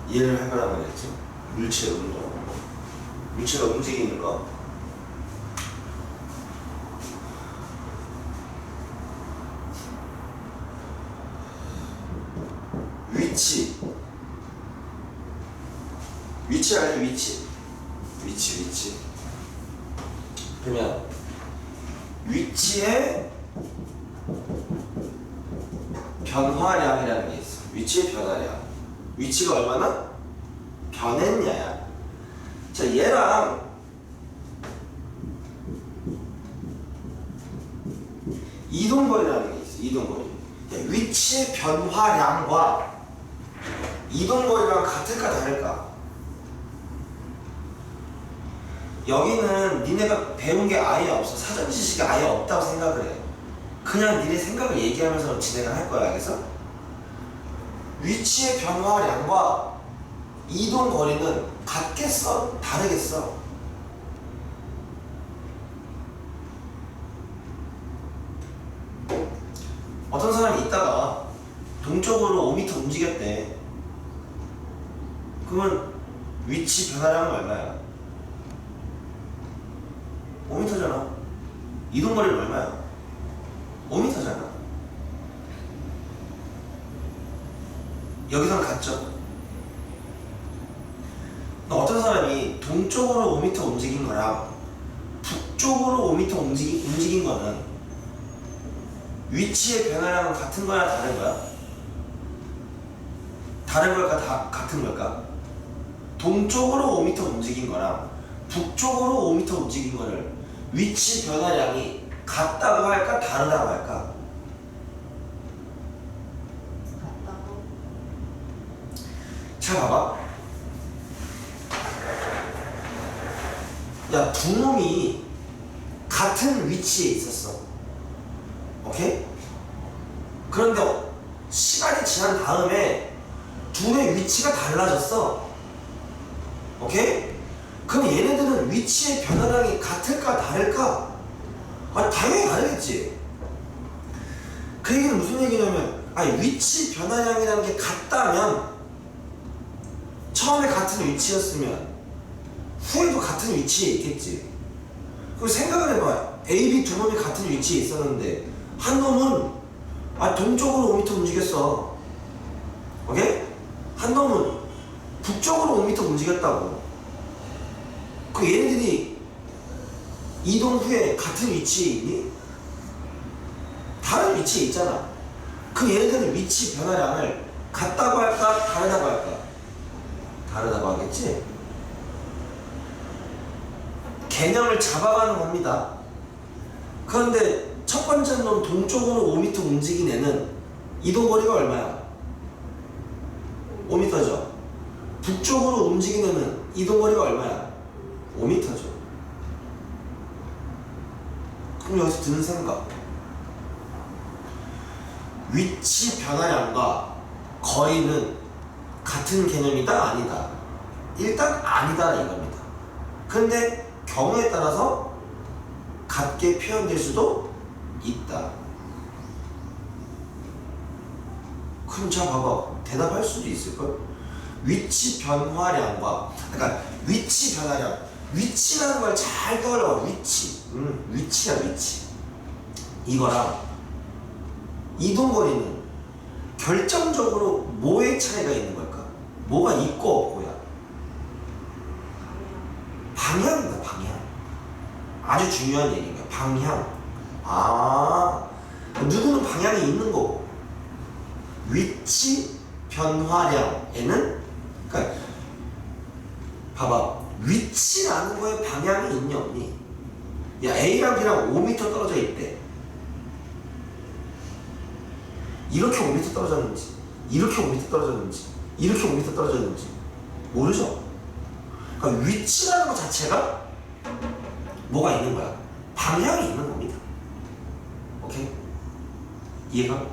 이해를 해보라고 그랬지. 물체 운동. 물체가 움직이는 거. 위치. 위치 알죠? 위치. 그러면 위치의 변화량이라는 게 있어. 위치의 변화량. 위치가 얼마나 변했냐야. 자, 얘랑 이동거리라는 게 있어. 이동거리. 위치의 변화량과 이동거리랑 같을까 다를까? 여기는 니네가 배운 게 아예 없어. 사전 지식이 아예 없다고 생각을 해. 그냥 니네 생각을 얘기하면서 진행을 할 거야. 알겠어? 위치의 변화량과 이동거리는 같겠어? 다르겠어? 어떤 사람이 있다가 동쪽으로 5m 움직였대. 그러면 위치 변화량은 얼마야? 5m잖아. 이동거리는 얼마야? 5m잖아. 여기서는 같죠? 어떤 사람이 동쪽으로 5m 움직인 거랑 북쪽으로 5m 움직인 거는 위치의 변화량은 같은 거야, 다른 거야? 다른 걸까, 같은 걸까? 동쪽으로 5m 움직인 거랑 북쪽으로 5m 움직인 거를 위치 변화량이 같다고 할까, 다르다고 할까? 같다고. 자, 봐봐. 야, 두 놈이 같은 위치에 있었어. 오케이? 그런데 시간이 지난 다음에 둘의 위치가 달라졌어. 오케이? 그럼 얘네들은 위치의 변화량이 같을까 다를까? 아니, 당연히 다르겠지. 그 얘기는 무슨 얘기냐면, 아니, 위치 변화량이라는 게 같다면 처음에 같은 위치였으면 후에도 같은 위치에 있겠지. 그럼 생각을 해봐. A, B 두 놈이 같은 위치에 있었는데 한 놈은 동쪽으로 5m 움직였어. 오케이? 한 놈은 북쪽으로 5m 움직였다고. 그 얘네들이 이동 후에 같은 위치에 있니? 다른 위치에 있잖아. 그 얘네들은 위치 변화량을 같다고 할까? 다르다고 할까? 다르다고 하겠지? 개념을 잡아가는 겁니다. 그런데 첫 번째 놈 동쪽으로 5m 움직인 애는 이동거리가 얼마야? 5m죠. 북쪽으로 움직인 애는 이동거리가 얼마야? 5m죠. 그럼 여기서 드는 생각. 위치 변화량과 거리는 같은 개념이다? 아니다? 일단 아니다 이겁니다. 근데 경우에 따라서 같게 표현될 수도 있다. 그럼 자 봐봐. 대답할 수도 있을걸? 위치 변화량과, 그러니까 위치 변화량, 위치라는 걸 잘 떠올려. 위치야 위치. 이거랑 이동거리는 결정적으로 뭐의 차이가 있는 걸까? 뭐가 있고 없고야? 방향이다, 방향. 아주 중요한 얘기인 거야. 방향. 누구는 방향이 있는 거고, 위치 변화량에는, 그러니까 봐봐. 위치라는 거에 방향이 있니 없니? 야, A랑 B랑 5m 떨어져 있대. 이렇게 5m 떨어졌는지, 이렇게 5m 떨어졌는지, 이렇게 5m 떨어졌는지 모르죠? 그러니까 위치라는 것 자체가 뭐가 있는 거야? 방향이 있는 겁니다. 오케이? 이해가?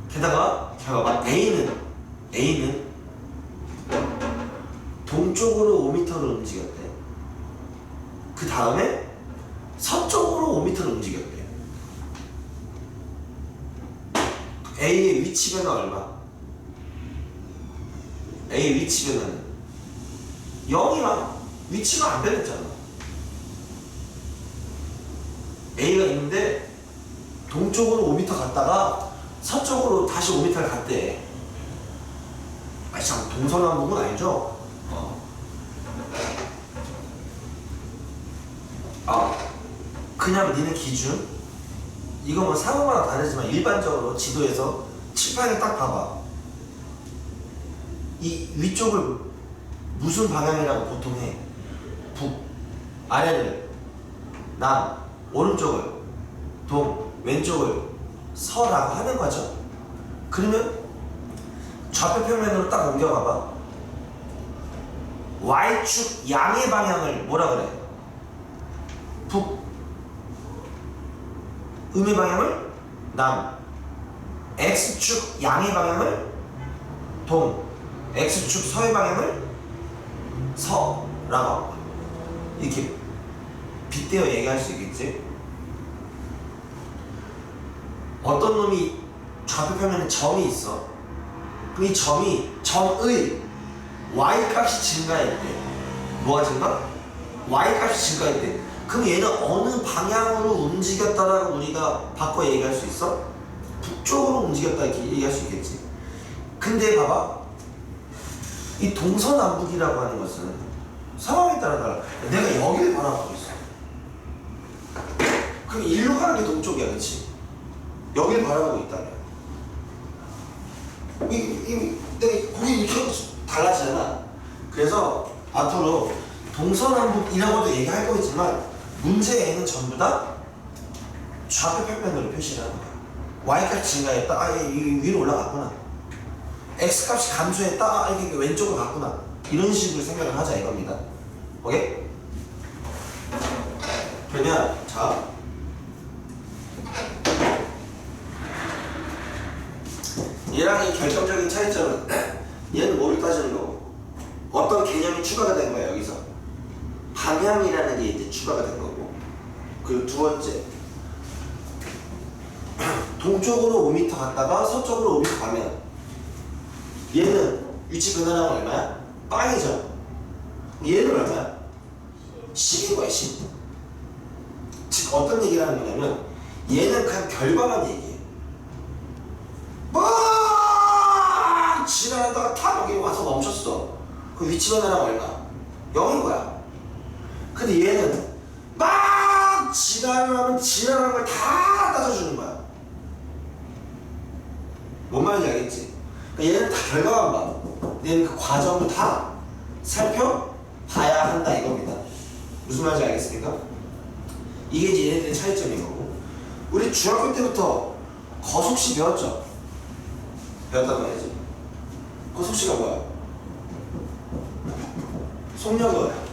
게다가 잘 봐봐. A는 동쪽으로 5m를 움직였대. 그 다음에 서쪽으로 5m를 움직였대. A의 위치 변화 얼마? A 위치 변화는 0이야. 위치가 안 변했잖아. A가 있는데 동쪽으로 5m 갔다가 서쪽으로 다시 5m를 갔대. 아, 참 동서남북은 아니죠? 그냥 니네 기준 이거 뭐 상황마다 다르지만 일반적으로 지도에서 칠판에 딱 봐봐. 이 위쪽을 무슨 방향이라고 보통 해? 북, 아래를 남, 오른쪽을 동, 왼쪽을 서라고 하는 거죠. 그러면 좌표 평면으로 딱 옮겨봐봐. Y축 양의 방향을 뭐라 그래? 북. 음의 방향을 남. X축 양의 방향을 동. X축 서의 방향을 서라고 이렇게 빗대어 얘기할 수 있겠지? 어떤 놈이 좌표 평면에 점이 있어. 그럼 이 점이 점의 y 값이 증가할 때 뭐가 증가? y 값이 증가할 때 그럼 얘는 어느 방향으로 움직였다라고 우리가 바꿔 얘기할 수 있어? 북쪽으로 움직였다 이렇게 얘기할 수 있겠지. 근데 봐봐, 이 동서남북이라고 하는 것은 상황에 따라 달라. 내가 여기를 바라보고 있어. 그럼 일로 가는 게 동쪽이야, 그렇지? 여기를 바라보고 있다면 내가 거기 이렇게 달라지잖아. 그래서 앞으로 동서남북이라고도 얘기할 거겠지만 문제에는 전부 다 좌표 평면으로 표시를 하는 거야. y값이 증가했다. 이 위로 올라갔구나. x값이 감소했다. 이게 왼쪽으로 갔구나. 이런 식으로 생각을 하자 이겁니다. 오케이? 그러면 자, 얘랑 이 결정적인 차이점은 얘는 뭐를 따지는 거고 어떤 개념이 추가가 된 거야. 여기서 방향이라는 게 이제 추가가 된 거고, 그리고 두 번째 동쪽으로 5m 갔다가 서쪽으로 5m 가면 얘는 위치 변화량은 얼마야? 빵이죠. 얘는 얼마야? 10인 거야, 10. 즉 어떤 얘기를 하는 거냐면 얘는 그냥 결과만 얘기해. 막 지나가다가 탁 여기 와서 멈췄어. 그 위치 변화량 얼마? 0인 거야. 근데 얘는 막 지나가면 지나가는 걸 다 따져주는 거야. 뭔 말인지 알겠지? 그러니까 얘는 다 결과만 봐. 얘는 그 과정을 다 살펴봐야 한다 이겁니다. 무슨 말인지 알겠습니까? 이게 이제 얘네들의 차이점인 거고, 우리 중학교 때부터 거속시 배웠죠? 배웠단 말이지. 거속시가 뭐야? 속력은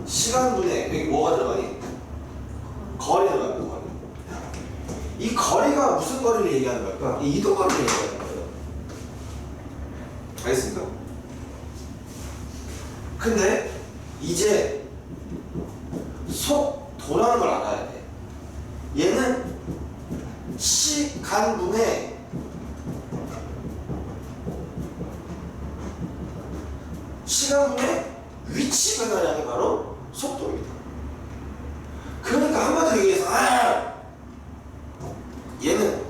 시간분에 여기 뭐가 들어가니? 거리 들어가는 거리. 이 거리가 무슨 거리를 얘기하는 걸까? 이 이동 거리를 얘기하는 거예요. 알겠습니까? 근데 이제 속 도라는 걸 알아야 돼. 얘는 시간분의 위치 변화량이 바로 속도입니다. 그러니까 한마디로 얘기해서 얘는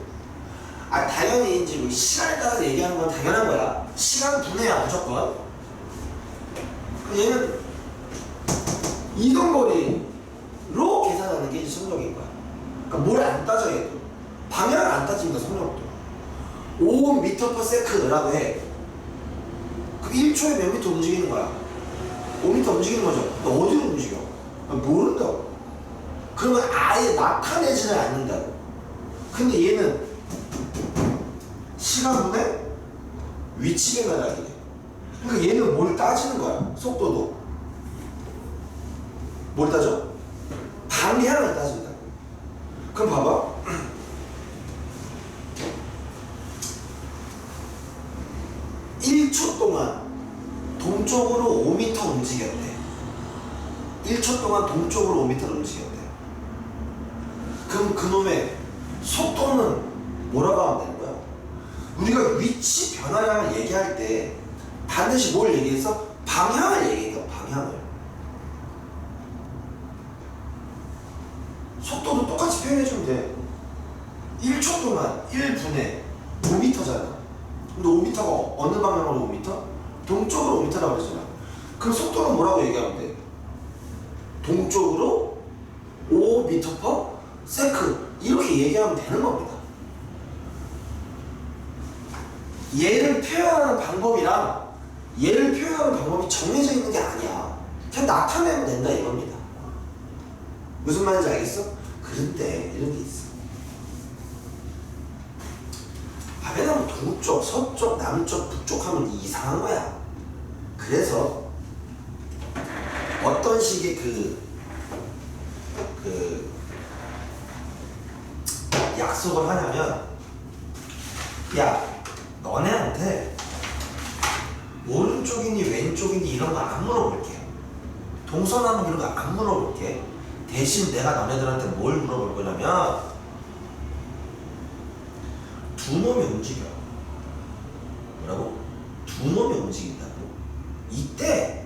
당연히 이제 뭐 시간에 따라서 얘기하는 건 당연한 거야. 시간 분해야 무조건. 얘는 이동거리로 계산하는 게 이제 속력인 거야. 그러니까 뭘 안 따져 얘도. 방향을 안 따집니다. 속력도 5m/s라고 해. 그 1초에 몇 미터 움직이는 거야? 5m 움직이는 거죠. 너 어디로 움직여? 모른다고. 그러면 아예 나타내지를 않는다고. 근데 얘는 시간분의 위치 변화량이래. 그러니까 얘는 뭘 따지는 거야? 속도도 뭘 따져? 방향을 따진다. 그럼 봐봐. 1초 동안 동쪽으로 5m 움직였대. 1초 동안 동쪽으로 5m를 움직였대. 그럼 그놈의 속도는 뭐라고 하면 되는 거야? 우리가 위치 변화량을 얘기할 때 반드시 뭘 얘기했어? 방향을 얘기해요. 방향을. 속도도 똑같이 표현해주면 돼. 1초 동안 1분에 5m잖아. 근데 5m가 어느 방향으로 5m? 동쪽으로 5m라고 그랬잖아. 그럼 속도는 뭐라고 얘기하면 돼? 동쪽으로 5m/s 이렇게 얘기하면 되는 겁니다. 얘를 표현하는 방법이랑 얘를 표현하는 방법이 정해져 있는 게 아니야. 그냥 나타내면 된다 이겁니다. 무슨 말인지 알겠어? 그런데 이런 게 있어. 밤에는 뭐 동쪽, 서쪽, 남쪽, 북쪽 하면 이상한 거야. 그래서 어떤 식의 약속을 하냐면, 야, 너네한테 오른쪽이니 왼쪽이니 이런 거 안 물어볼게. 동서남북 이런 거 안 물어볼게. 대신 내가 너네들한테 뭘 물어볼 거냐면, 두 놈이 움직여. 뭐라고? 두 놈이 움직인다고. 이때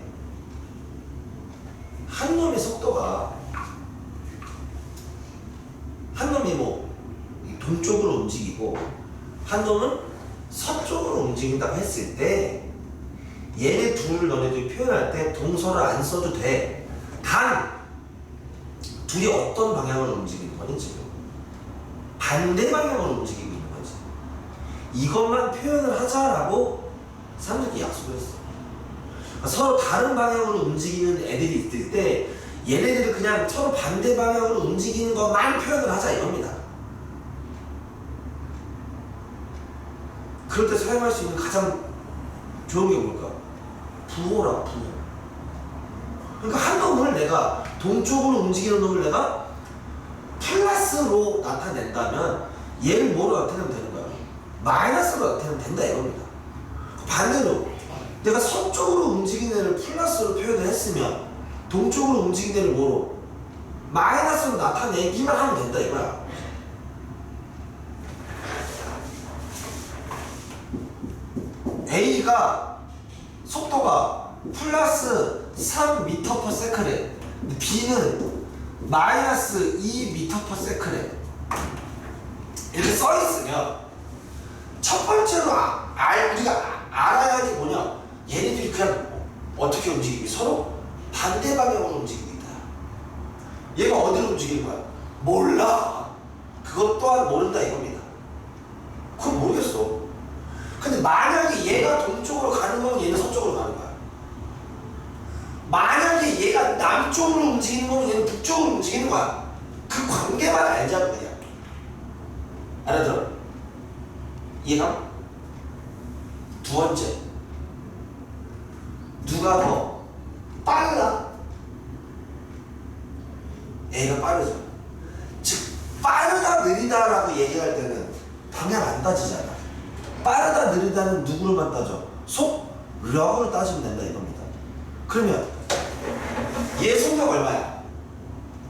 한 놈의 속도가, 한 놈이 뭐 동쪽으로 움직이고 한 놈은 서쪽으로 움직인다고 했을 때, 얘네 둘을 너네들이 표현할 때 동서를 안 써도 돼. 단 둘이 어떤 방향으로 움직이는 거니? 지금 반대 방향으로 움직이고 있는 거지. 이것만 표현을 하자라고 사람들끼리 약속을 했어. 그러니까 서로 다른 방향으로 움직이는 애들이 있을 때 얘네들이 그냥 서로 반대 방향으로 움직이는 것만 표현을 하자 이겁니다. 그럴 때 사용할 수 있는 가장 좋은 게 뭘까? 부호라, 부호. 그러니까 한 놈을 내가 동쪽으로 움직이는 놈을 내가 플러스로 나타낸다면 얘를 뭐로 나타내면 되는 거야? 마이너스로 나타내면 된다 이겁니다. 반대로 내가 서쪽으로 움직이는 애를 플러스로 표현을 했으면 동쪽으로 움직이는 애를 뭐로? 마이너스로 나타내기만 하면 된다 이거야. A가 속도가 플러스 3m/s래. B는 마이너스 2m/s래. 이렇게 써있으면 첫 번째로 우리가 알아야 할 게 뭐냐? 얘네들이 그냥 어떻게 움직이기? 서로 반대 방향으로 움직이고 있다. 얘가 어디로 움직이는 거야? 몰라. 그것 또한 모른다 이겁니다. 그건 모르겠어. 근데 만약에 얘가 동쪽으로 가는 거면 얘는 서쪽으로 가는 거야. 만약에 얘가 남쪽으로 움직이는 거면 얘는 북쪽으로 움직이는 거야. 그 관계만 알자는 거야. 알아들어? 이해가? 두 번째, 누가 더 빨라? A가 빠르죠. 즉 빠르다 느리다라고 얘기할 때는 방향 안 따지잖아. 빠르다 느리다는 누구로만 따져? 속력으로 따지면 된다 이겁니다. 그러면 얘 속력 얼마야?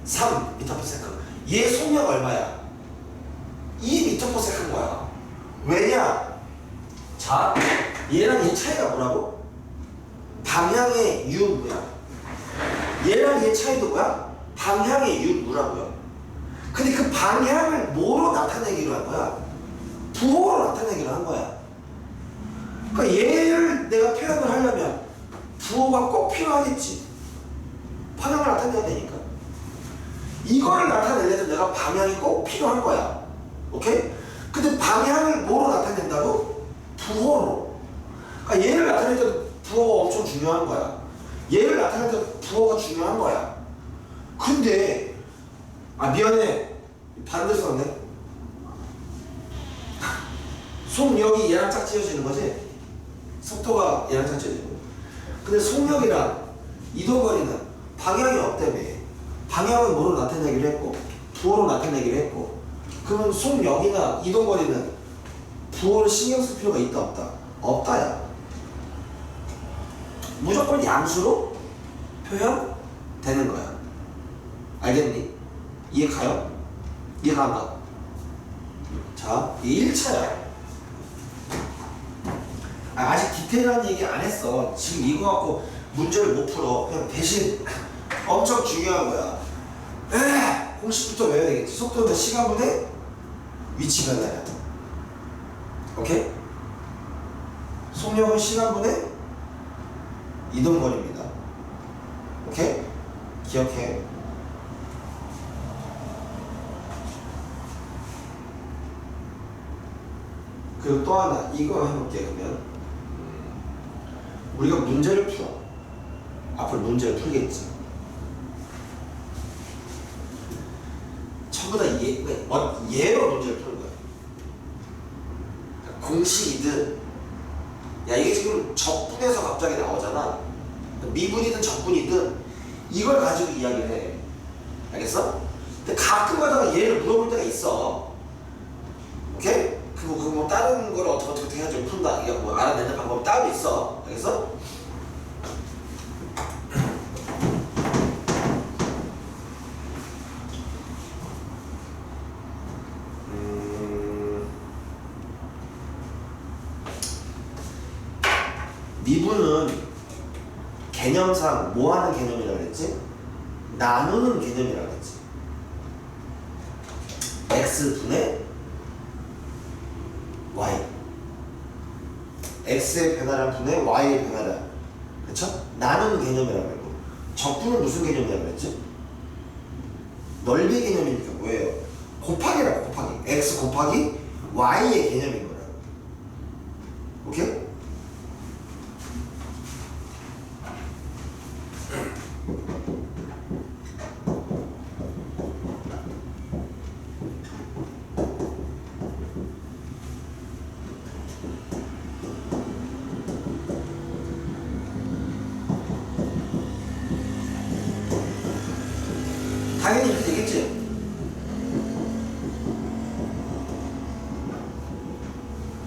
3m/s. 얘 속력 얼마야? 2m/s인 거야. 왜냐? 자, 얘랑 얘 차이가 뭐라고? 방향의 유무야. 얘랑 얘 차이도 뭐야? 방향의 유무라고요. 근데 그 방향을 뭐로 나타내기로 한 거야? 부호로 나타내기로 한 거야. 그러니까 얘를 내가 표현을 하려면 부호가 꼭 필요하겠지. 방향을 나타내야 되니까. 이거를 나타내려면 내가 방향이 꼭 필요한 거야. 오케이? 근데 방향을 뭐로 나타낸다고? 부호로. 그러니까 얘를 나타낼 때 부호가 엄청 중요한 거야. 얘를 나타낼 때 부호가 중요한 거야. 근데 미안해. 반대로 썼네. 속력이 얘랑 짝지어지는 거지? 속도가 얘랑 짝지어지는 거야. 근데 속력이랑 이동거리는 방향이 없다며. 방향은 뭐로 나타내기로 했고 부호로 나타내기로 했고, 그러면 속력이나 이동거리는 부호를 신경 쓸 필요가 있다 없다? 없다야. 무조건 양수로 표현되는 거야. 알겠니? 이해 가요? 이해가 안 가? 자, 이 1차야. 아직 디테일한 얘기 안 했어. 지금 이거 갖고 문제를 못 풀어. 그냥 대신 엄청 중요한 거야. 공식부터 외워야 되겠지. 속도는 시간분의 위치 변화야. 오케이? 속력은 시간분의 이동거리입니다. 오케이? 기억해. 그리고 또 하나 이거 해볼게. 그러면 우리가 문제를 풀어. 앞으로 문제를 풀겠지. 전부 다 예로 문제를 푸는 거야. 공식이든, 야 이게 지금 적분에서 갑자기 나오잖아. 미분이든 적분이든 이걸 가지고 이야기를 해. 알겠어? 근데 가끔 가다가 얘를 물어볼 때가 있어. 오케이? 그거 뭐 다른 걸 어떻게 해가지고 푼다. 이거 뭐 알아내는 방법이 따로 있어. 알겠어? 미분은 개념상 뭐 하는 개념이라고 그랬지? 나누는 개념이라고 그랬지. x분의 y. x의 변화량 분의 y의 변화량. 그쵸? 나누는 개념이라고 했고, 적분은 무슨 개념이라고 그랬지? 넓이 개념이니까 뭐예요? 곱하기라고. 곱하기. x 곱하기 y의 개념인 거라고. 오케이? 당연히 이렇게 되겠지?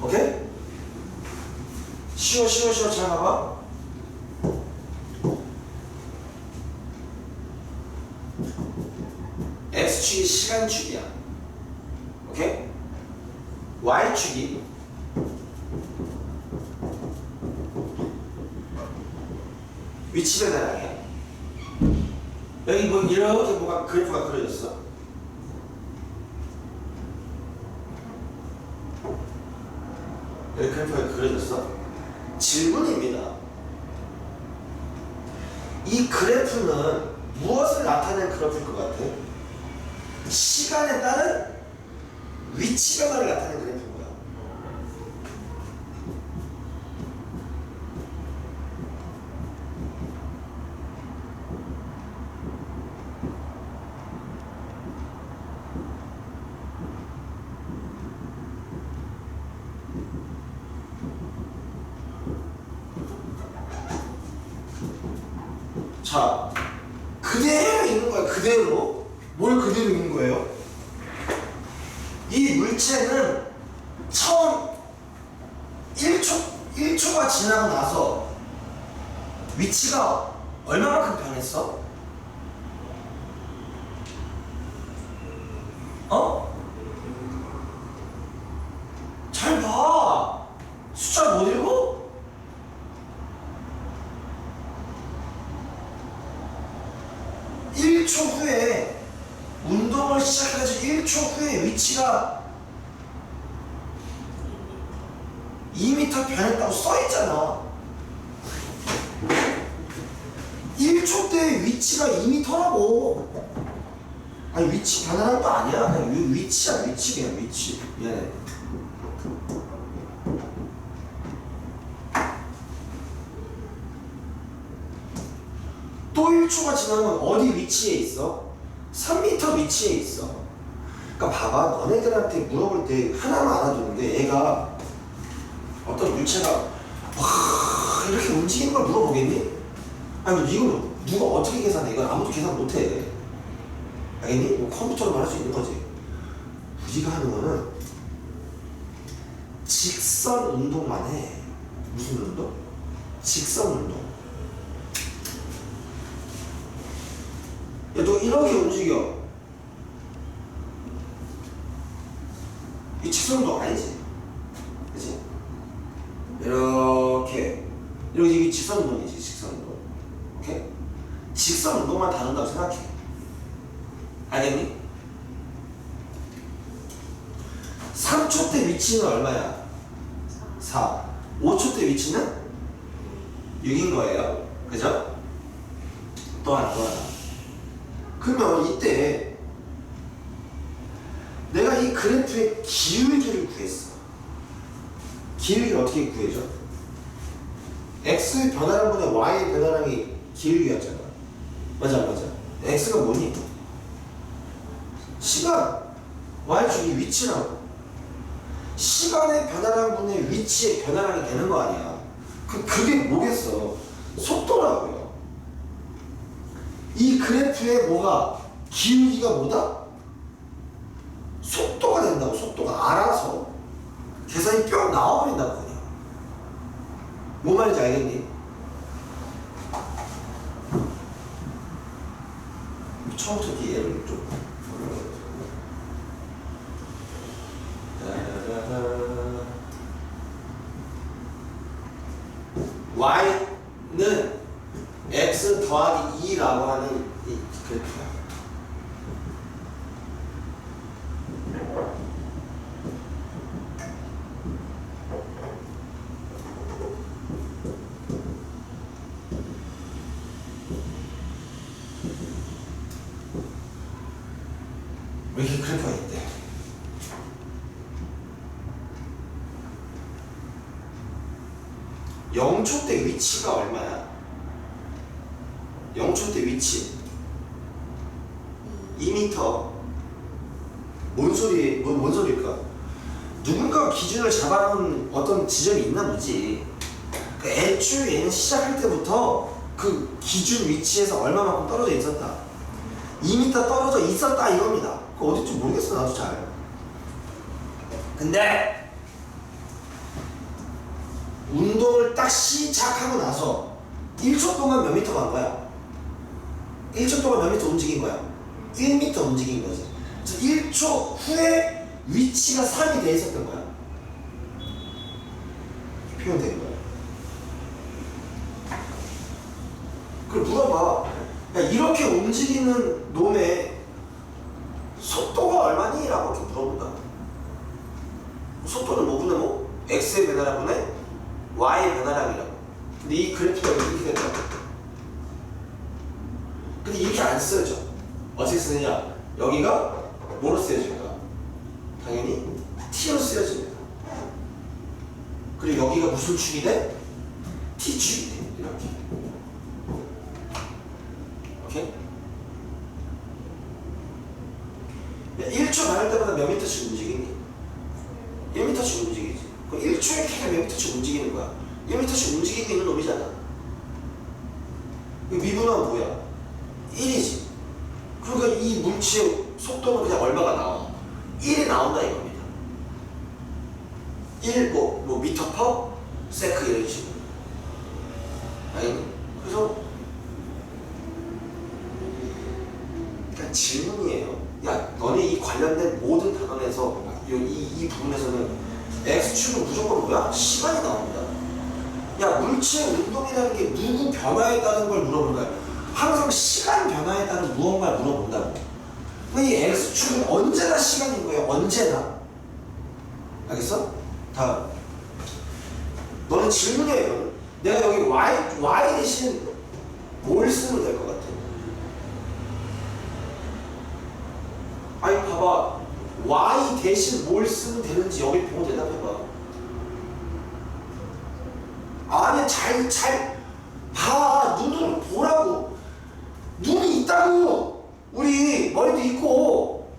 오케이? 쉬워 잘 봐봐. x축이 시간축이야. 오케이? y축이 위치 변화량이야. 여기 뭐 이렇게 뭐가 그래프가 그려졌어. 여기 그래프가 그려졌어. 질문입니다. 이 그래프는 무엇을 나타내는 그래프일 것 같아? 시간에 따른 위치 변화를 나타내는 그래프인 거야. 자, 그대로 있는 거야. 그대로. 뭘 그대로 있는 거예요? 이 물체는 처음 1초가 지나고 나서 위치가 얼마만큼 변했어? 어? 잘 봐. 숫자 못 읽어? 초 후에 운동을 시작해가지고 1초 후에 위치가 2m 변했다고 써있잖아. 1초 때 위치가 2m라고. 아니 위치 변화한 거 아니야. 그냥 위치야. 위치 그냥 위치. 미안해. 또 1초가 지나면 어디 위치에 있어? 3m 위치에 있어. 그러니까 봐봐. 너네들한테 물어볼 때 하나만 알아두는 게 얘가 어떤 물체가 와 이렇게 움직이는 걸 물어보겠니? 아니 이거 누가 어떻게 계산해? 이건 아무도 계산 못해. 알겠니? 뭐 컴퓨터로만 할 수 있는 거지. 우리가 하는 거는 직선 운동만 해. 무슨 운동? 직선 운동. 야, 너 이렇게 움직여. 이 직선 운동 아니지? 그치? 이렇게 이게 직선 운동이지, 직선 운동. 오케이? 직선 운동만 다룬다고 생각해. 알겠니? 3초 때 위치는 얼마야? 4. 5초 때 위치는 6인 거예요. 그죠? 또 하나. 그러면 이때 내가 이 그래프의 기울기를 구했어. 기울기를 어떻게 구해줘? X의 변화량분의 Y의 변화량이 기울기였잖아. 맞아. X가 뭐니? 시간. Y축이 위치라고. 시간의 변화량분의 위치의 변화량이 되는 거 아니야. 그게 뭐겠어? 속도라고요. 이 그래프의 뭐가 기울기가 뭐다? 속도가 된다고. 속도가 알아서 계산이 뿅 나와버린다고. 그냥 뭐 말인지 알겠니? 처음부터 이 예를 좀 Y는 X 더하기 2라고 하는 이 그래프야. 왜 이렇게 그래프가 있대? 영초 때 위치가 얼마야? 0초 때 위치 2m. 뭔 소리일까? 누군가 기준을 잡아놓은 어떤 지점이 있나 보지. 애초에 얘는 시작할 때부터 그 기준 위치에서 얼마만큼 떨어져 있었다. 2m 떨어져 있었다 이겁니다. 그거 어딘지 모르겠어 나도 잘. 근데 운동을 딱 시작하고 나서 1초 동안 몇 미터 간 거야? 1초 동안 몇 미터 움직인 거야? 1미터 움직인 거지. 그래서 1초 후에 위치가 3이 돼 있었던 거야. 표현된 거야. 그걸 물어봐. 야, 이렇게 움직이는 놈의 속도가 얼마니? 라고 이렇게 물어본다. 속도는 뭐분의 뭐? X의 변화량분의 Y의 변화량이라고. 근데 이 그래프가 이렇게 된다고. 근데 이렇게 안 쓰여져. 어떻게 쓰느냐? 여기가 뭐로 쓰여질까? 당연히 T로 쓰여집니다. 그리고 여기가 무슨 축이 돼? T축이 돼. 이렇게. 오케이? 1초 가할 때마다 몇 미터씩 움직이니? 1미터씩 움직이지. 그럼 1초에 걔가 몇 미터씩 움직이는 거야? 1미터씩 움직이고 있는 놈이잖아. 미분하면 뭐야? 1이지. 그러니까 이 물체의 속도는 그냥 얼마가 나와? 1이 나온다 이겁니다. 1 미터 퍼 세크 이런 식으로. 아니, 그래서 그러니까 질문이에요. 야, 너네 이 관련된 모든 단원에서 이 부분에서는 X축은 무조건 뭐야? 시간이 나옵니다. 야, 물체의 운동이라는 게 누구 변화에 따른 걸 물어본다. 항상 시간 변화에 따른 무언가를 물어본다고. 근데 이 X축은 언제나 시간인 거예요. 언제나. 알겠어? 다음. 너는 질문이야 이거는. 내가 여기 Y 대신 뭘 쓰면 될 것 같아? 아니 봐봐. Y 대신 뭘 쓰면 되는지 여기 보고 대답해봐. 아니 잘 봐. 눈으로 보라고. 눈이 있다고. 우리 머리도 있고.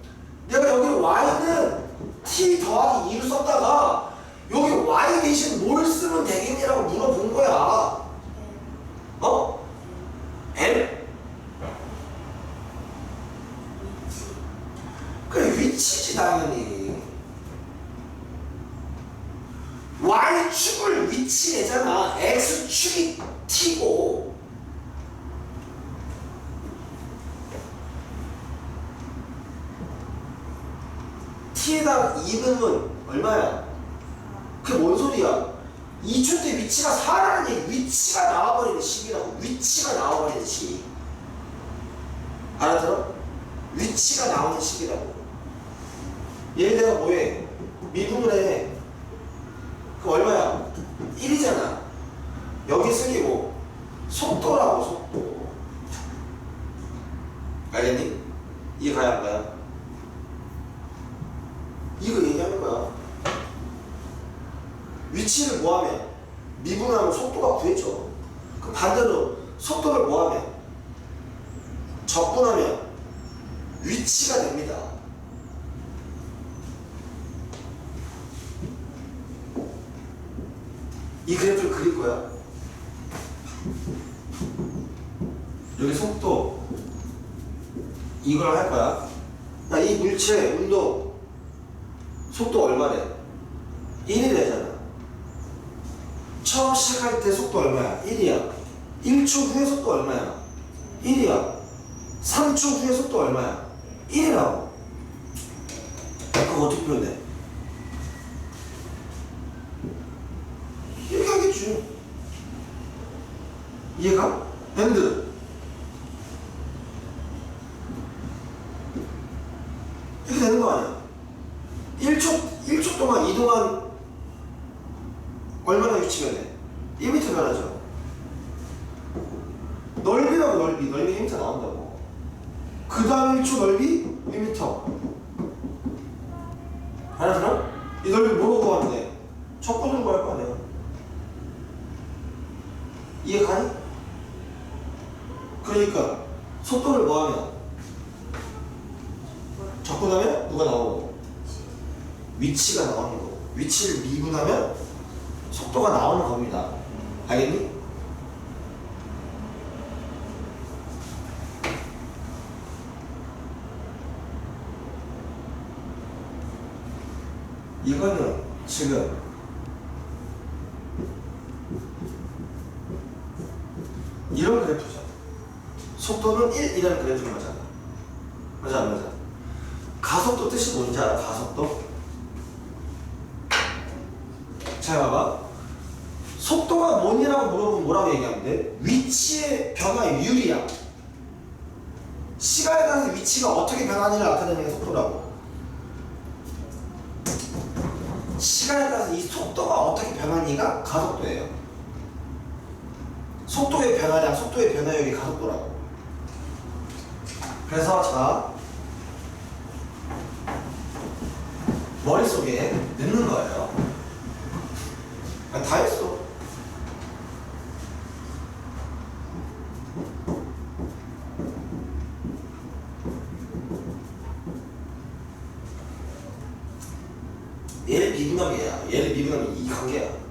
내가 여기 Y는 T 더하기 2로 썼다가 여기 Y 대신 뭘 쓰면 되겠냐라고 물어본 거야. 어? M? 그래 위치지 당연히. Y축을 위치 내잖아. X축이 T고. T에다가 2 넣으면 얼마야? 그게 뭔 소리야? 2초 때 위치가 4라는 얘기. 위치가 나와버리는 식이라고. 위치가 나와버리는 식. 알아들어? 위치가 나오는 식이라고. 얘 내가 뭐해? 미분을 해. 그 얼마야? 1이잖아. 여기 쓰기고 속도라고. 속도. 알겠니? 이해 가야 안 가야? 이거 얘기하는 거야. 위치를 뭐하면? 미분하면 속도가 구해져. 그 반대로 속도를 뭐하면? 적분하면 위치가 됩니다. 이 그래프를 그릴 거야. 여기 속도 이걸 할 거야. 야, 이 물체 운동 속도 얼마래? 1이 되잖아. 처음 시작할 때 속도 얼마야? 1이야. 1초 후에 속도 얼마야? 1이야. 3초 후에 속도 얼마야? 1이라고. 그거 어떻게 표현해? 이렇게 하겠지. 이해가? 밴드 이렇게 되는 거 아니야? 1초 동안 이동한 얼마나 위치가 돼? 1m 변하죠. 넓이라고. 넓이 1m 나온다고. 그 다음 1초 넓이 1m. 알아들어? 이 넓이 뭐로 구하는데? 적분으로 구할 거 아니야. 이해 가니? 그러니까 속도를 뭐하면? 적분하면 누가 나오고? 위치가 나오는 거고. 위치를 미분하면 속도가 나오는 겁니다. 알겠니? 이거는 지금 이런 그래프잖아. 속도는 1이라는 그래프인 거잖아. 맞아 안 맞아? 가속도 뜻이 뭔지 알아? 가속도? 잘 봐봐. 속도가 뭐냐라고 물어보면 뭐라고 얘기하면 돼? 위치의 변화율이야. 시간에 따라서 위치가 어떻게 변하느냐를 나타내는 게 속도라고. 시간에 따라서 이 속도가 어떻게 변하니가 가속도예요. 속도의 변화량, 속도의 변화율이 가속도라고. 그래서 자, 머릿속에 넣는 거예요. 다 했어. 얘를 미분하면 얘야. 얘를 미분하면 이 관계야.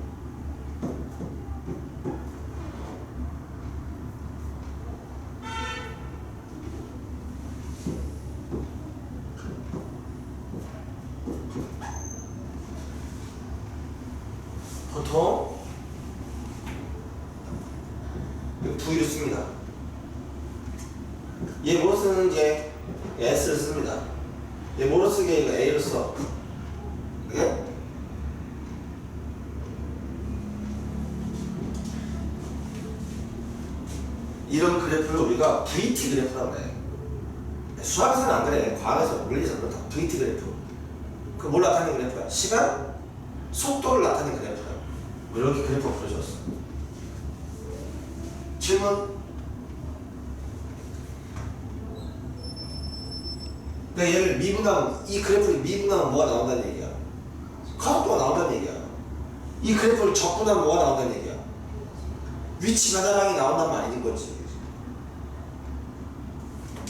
보통 V를 씁니다. 얘 뭐로 쓰는지 S를 씁니다. 얘 뭐로 쓰게 이거 A로 써. 그게? 이런 그래프를 우리가 VT 그래프라고 해. 수학에서는 안 그래. 과학에서 물리에서는 다 VT 그래프. 그 뭘 나타내는 그래프야? 시간, 속도를 나타내는 그래프야. 이렇게 그래프가 그려졌어. 질문? 그러니까 얘를 미분하면, 이 그래프를 미분하면 뭐가 나온다는 얘기야? 가속도가 나온다는 얘기야. 이 그래프를 적분하면 뭐가 나온다는 얘기야? 위치 변화량이 나온다는 말인 거지.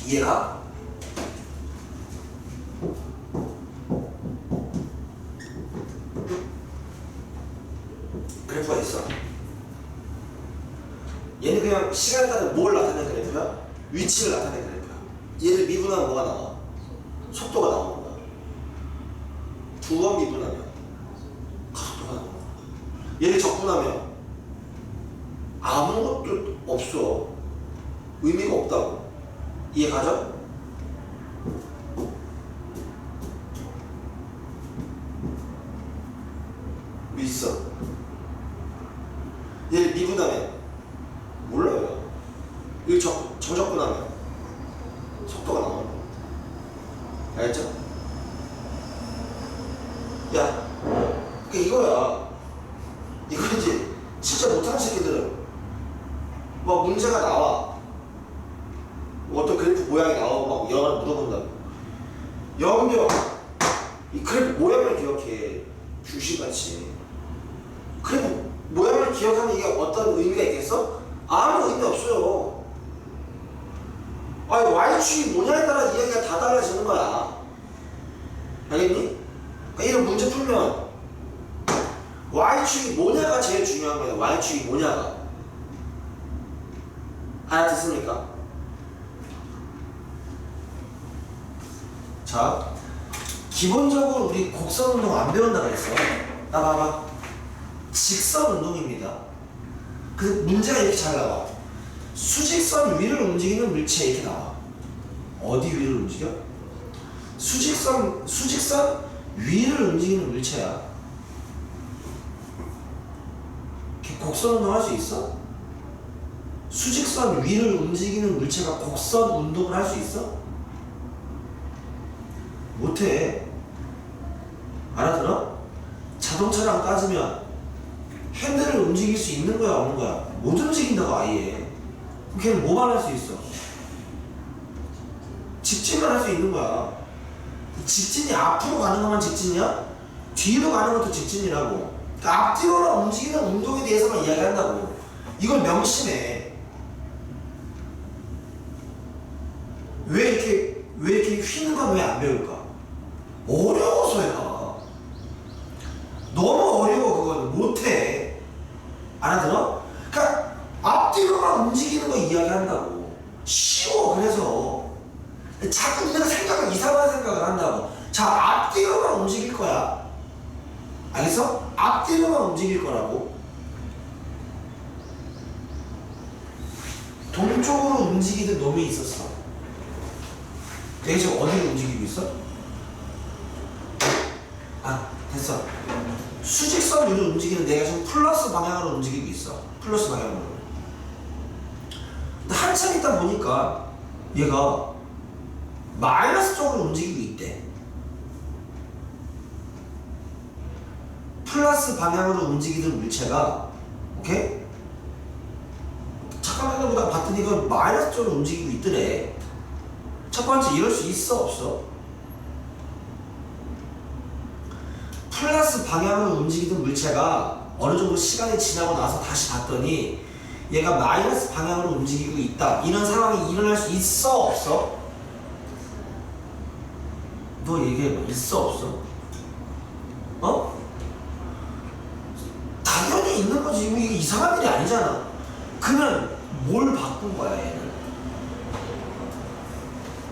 이해가? 그래프가 있어. 얘는 그냥 시간에 따라 뭘 나타내는 그래프야? 위치를 나타내는 그래프야. 얘를 미분하면 뭐가 나와? 속도가 나오는 거야. 두 번 미분하면 가속도가 나오는 거야. 얘를 적분하면 아무것도 없어. 의미가 없다고. 이해 가죠? 있어. 이거 정적분하면 속도가 나오는 거야. 알겠죠? 야, 그러니까 이거야. 이거 이제 진짜 못하는 새끼들은 막 문제가 나와. 뭐 어떤 그래프 모양이 나오고 막 여러 가지 물어본다고. 영역, 이 그래프 모양을 기억해. 주식같이. 그래프 모양을 기억하면 이게 어떤 의미가 있겠어? 아무 의미 없어요. 아니 Y축이 뭐냐에 따라 이야기가 다 달라지는 거야. 알겠니? 그러니까 이런 문제 풀면 Y축이 뭐냐가 제일 중요한 거야. Y축이 뭐냐가. 알아듣습니까? 자, 기본적으로 우리 곡선 운동 안 배운다 그랬어. 나 봐봐. 직선 운동입니다. 그 문제가 이렇게 잘 나와. 수직선 위를 움직이는 물체 이렇게 나와. 어디 위를 움직여? 수직선 위를 움직이는 물체야. 곡선 운동 할 수 있어? 수직선 위를 움직이는 물체가 곡선 운동을 할 수 있어? 못해. 알아들어? 자동차랑 따지면 핸들을 움직일 수 있는 거야 없는 거야? 못 움직인다고 아예. 그럼 걔는 뭐만 할 수 있어? 직진만 할 수 있는 거야. 직진이 앞으로 가는 것만 직진이야? 뒤로 가는 것도 직진이라고. 그러니까 앞뒤로만 움직이는 운동에 대해서만 이야기한다고. 이걸 명심해. 왜 이렇게 휘는 건 왜 안 배울까? 어려워서야. 너무 어려워. 그건 못해. 알아들어? 그러니까 앞뒤로만 움직이는 거 이야기한다고. 쉬워. 그래서 자꾸 내가 이상한 생각을 한다고. 자, 앞뒤로만 움직일 거야. 알겠어? 앞뒤로만 움직일 거라고. 동쪽으로 움직이던 놈이 있었어. 내가 지금 어디로 움직이고 있어? 아, 됐어. 수직선 위로 움직이는 내가 지금 플러스 방향으로 움직이고 있어. 플러스 방향으로. 근데 한참 있다 보니까 얘가 마이너스 쪽으로 움직이고 있대. 플러스 방향으로 움직이던 물체가, 오케이? 잠깐만 보다 봤더니 이거 마이너스 쪽으로 움직이고 있더래. 첫 번째, 이럴 수 있어 없어? 플러스 방향으로 움직이던 물체가 어느 정도 시간이 지나고 나서 다시 봤더니 얘가 마이너스 방향으로 움직이고 있다. 이런 상황이 일어날 수 있어 없어? 너 얘기해봐. 있어 없어? 어? 당연히 있는 거지. 이게 이상한 일이 아니잖아. 그러면 뭘 바꾼 거야 얘는?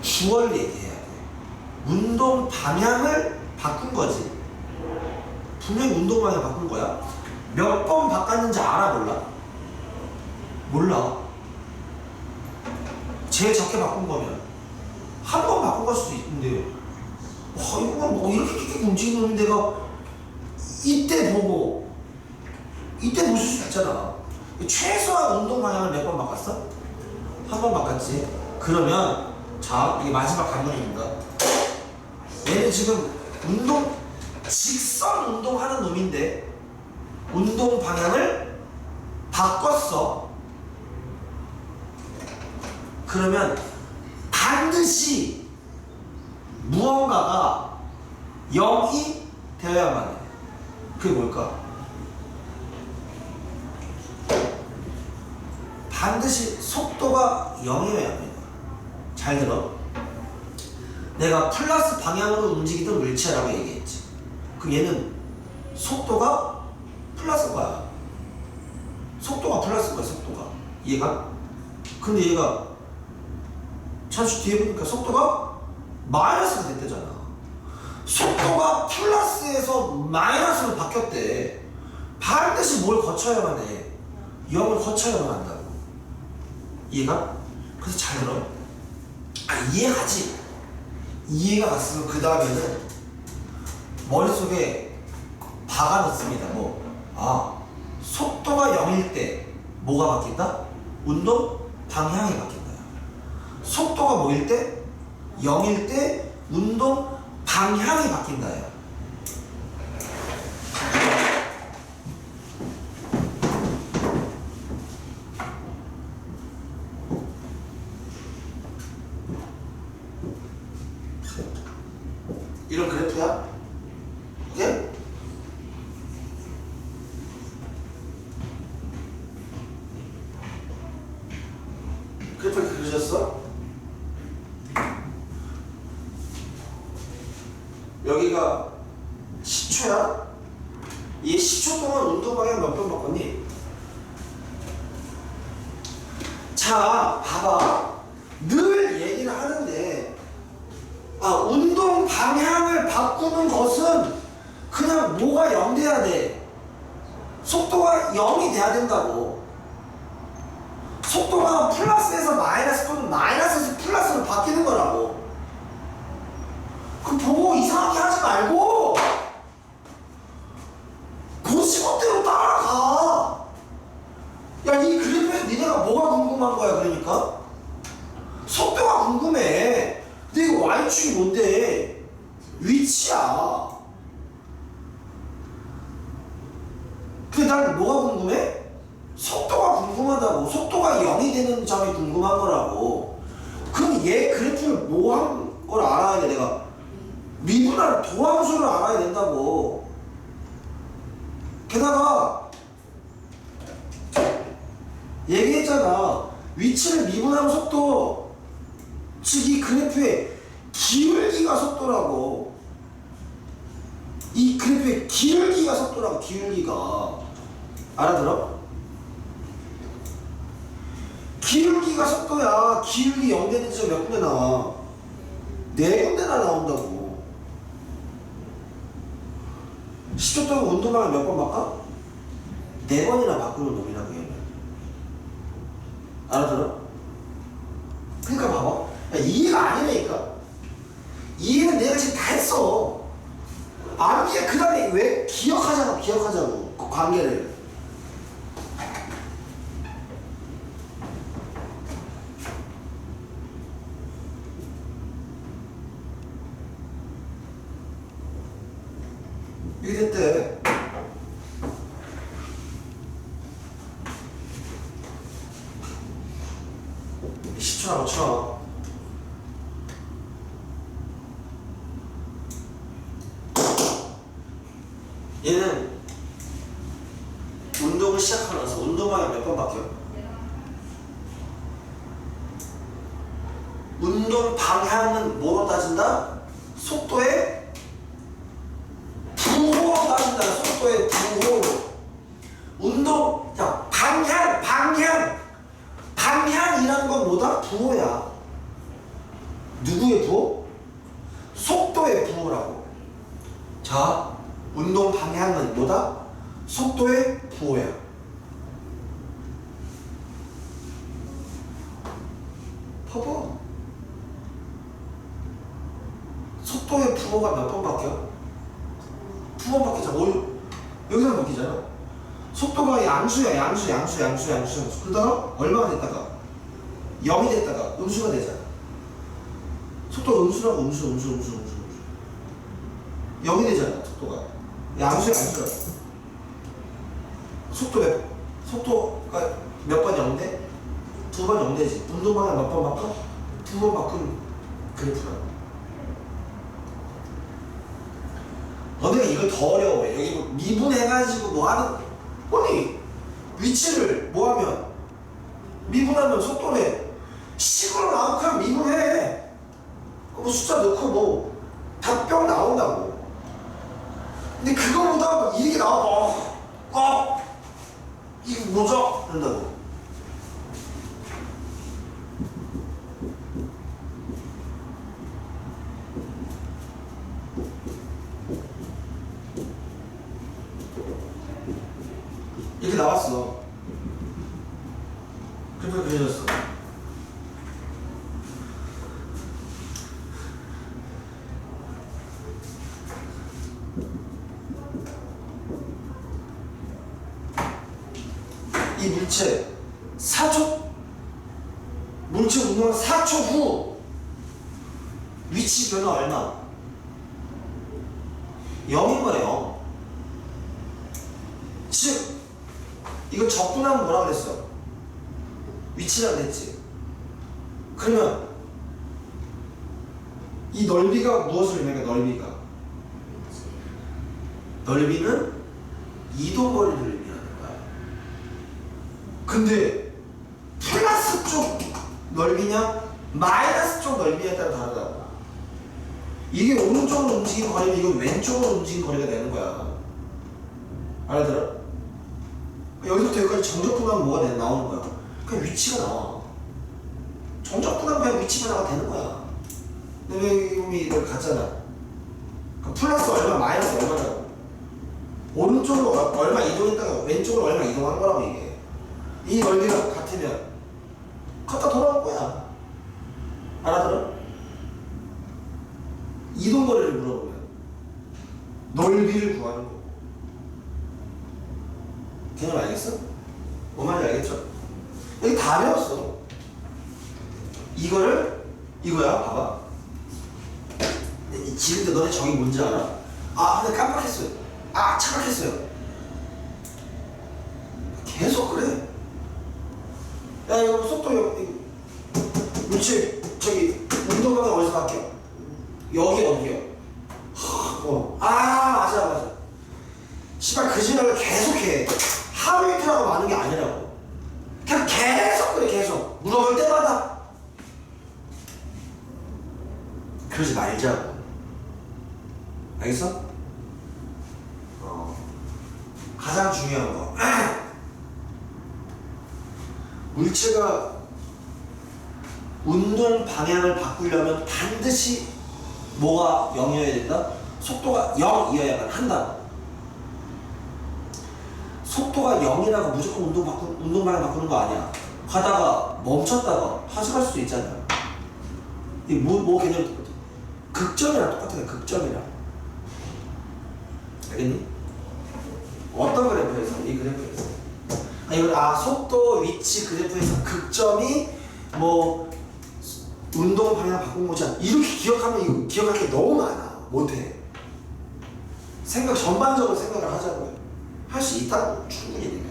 주어를 얘기해야 돼. 운동 방향을 바꾼 거지. 분명히 운동 방향 바꾼 거야. 몇 번 바꿨는지 알아 몰라? 몰라. 제일 적게 바꾼 거면 한 번 바꾼 걸 수도 있는데, 와 이거 뭐 이렇게 움직이는 데가 이때 볼 수 있잖아. 최소한 운동 방향을 몇 번 바꿨어? 한 번 바꿨지. 그러면 자, 이게 마지막 관문입니다. 얘는 지금 직선 운동하는 놈인데 운동 방향을 바꿨어. 그러면 반드시 무언가가 0이 되어야만 해. 그게 뭘까? 반드시 속도가 0이어야 합니다. 잘 들어. 내가 플러스 방향으로 움직이던 물체라고 얘기했지. 그럼 얘는 속도가 플러스 거야. 속도가 플러스 거야, 속도가. 얘가? 근데 얘가 잠시 뒤에 보니까 속도가 마이너스가 됐대잖아. 속도가 플러스에서 마이너스로 바뀌었대. 반드시 뭘 거쳐야만 해. 0을 거쳐야만 한다고. 이해가? 그래서 잘 들어. 이해하지? 이해가 갔으면 그 다음에는 머릿속에 박아 넣습니다. 속도가 0일 때 뭐가 바뀐다? 운동 방향이 바뀐다. 속도가 뭐일 때? 0일 때 운동 방향이 바뀐다. 이런 그래프야? 오케이? 그래프 이렇게 그려졌어? 여기가 10초야? 이 10초 동안 운동 방향 몇 번 바꿨니? 자, 봐봐. 늘 얘기를 하는데 운동 방향을 바꾸는 것은 그냥 뭐가 0 돼야 돼. 속도가 0이 돼야 된다고. 속도가 플러스에서 마이너스 또는 마이너스에서 플러스로 바뀌는 거라고. 그럼 보고 이상하게 하지 말고 고시법대로 따라가. 야, 이 그래프에서 니네가 뭐가 궁금한 거야? 그러니까 속도가 궁금해. 근데 이거 y축이 뭔데? 위치야. 근데 난 뭐가 궁금해? 속도가 궁금하다고. 속도가 0이 되는 점이 궁금한 거라고. 그럼 얘 그래프를 뭐 한 걸 알아야 돼? 내가 미분할 도함수를 알아야 된다고. 게다가 얘기했잖아. 위치를 미분하면 속도, 즉 이 그래프의 기울기가 속도라고. 이 그래프의 기울기가 속도라고. 기울기가. 알아들어? 기울기가 속도야. 기울기 0 되는 지점 몇 군데 나와? 4군데나 나온다고. 10초 동안 운동방을 몇 번 바꿔? 4번이나 바꾸는 놈이라고 얘는. 알아들어? 그러니까 봐봐. 야, 이해가 아니라니까. 이해는 내가 지금 다 했어. 아니야. 그 다음에 왜? 기억하자고. 그 관계를. 이게 됐대. (10초라고) 쳐. 얘는 운동을 시작하고 나서 운동방향 몇 번 바뀌어? 운동 방향은 뭐로 따진다? 속도의 부호로 따진다. 속도의 부호로. 운동, 자, 방향이라는 건 뭐다? 부호야. 누구의 부호? 속도의 부호라고. 자, 운동 방향은 뭐다? 속도의 부호야. 봐봐. 속도의 부호가 몇 번 바뀌어? 2번 바뀌잖아. 여기서 바뀌잖아. 속도가 양수야. 그러다가 얼마가 됐다가 0이 됐다가 음수가 되잖아. 속도가 음수라고. 음수 0이 되잖아. 속도가 양수야. 속도가 몇 번 0돼? 2번 0되지. 운동방향 몇 번 바꿔? 2번 바꾼 그래프야. 너네가 이걸 더 어려워해. 여기 뭐 미분해가지고 뭐 하는, 아니 위치를 뭐 하면 미분하면 속도래. 식으로 나오고 그냥 미분해. 뭐 숫자 넣고 뭐 답변 나온다고. 근데 그거보다 이렇게 나와. 이게 뭐죠? 이런다고. 이렇게 나왔어. 그래프 그려졌어. 이 물체 4초 물체 운동한 4초 후 위치 변화 얼마? 0인 거네요. 즉 이거 적분하면 뭐라 그랬어? 위치라 그랬지. 그러면 이 넓이가 무엇을 의미할까? 넓이는 이동거리를 의미하는 거야. 근데 플러스 쪽 넓이냐 마이너스 쪽 넓이에 따라 다르다고. 이게 오른쪽으로 움직이는 거리면 이건 왼쪽으로 움직이는 거리가 되는 거야. 알아들어? 여기서부터 여기까지 정적분하면 뭐가 나오는 거야? 그냥 위치가 나와. 정적분하면 그냥 위치 변화가 되는 거야. 근데 왜 이걸 갔잖아. 플러스 얼마 마이너스 얼마라고. 오른쪽으로 얼마 이동했다가 왼쪽으로 얼마 이동한 거라고 이게. 이 넓이가 같으면 갖다 돌아온 거야. 알아들어? 이동거리를 물어보면 넓이를 구하는 거고. 개념 알겠어? 뭔 말인지 알겠죠? 여기 다 배웠어. 이거야 봐봐. 지금도 너네 저기 뭔지 알아? 아 근데 깜빡했어요. 아 착각했어요. 계속 그래. 야 이거 속도 그렇지. 저기 운동방향 어디서 갈게요? 여기 어디요? 맞아. 씨발 그 지랄을 계속해. 하루 이틀 하고 마는 게 아니라고. 그냥 계속 그래 계속. 물어볼 때마다. 그러지 말자고. 알겠어? 가장 중요한 거. 물체가 운동 방향을 바꾸려면 반드시 뭐가 0이어야 된다? 속도가 0이어야만 한다. 속도가 0이라고 무조건 운동 방향 바꾸는 거 아니야. 가다가 멈췄다가 하수할 수도 있잖아. 이 뭐 개념이 똑같아. 극점이랑 똑같아. 극점이랑. 알겠니? 어떤 그래프에서? 이 그래프에서. 속도 위치 그래프에서 극점이 뭐 운동 방향 바꾼 거잖아. 이렇게 기억하면 이거 기억할 게 너무 많아. 못해. 전반적으로 생각을 하자고요. 할 수 있다고 충분히 얘기해.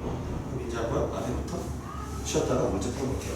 그럼 이제 한번 앞에부터 쉬었다가 문제 풀어볼게요.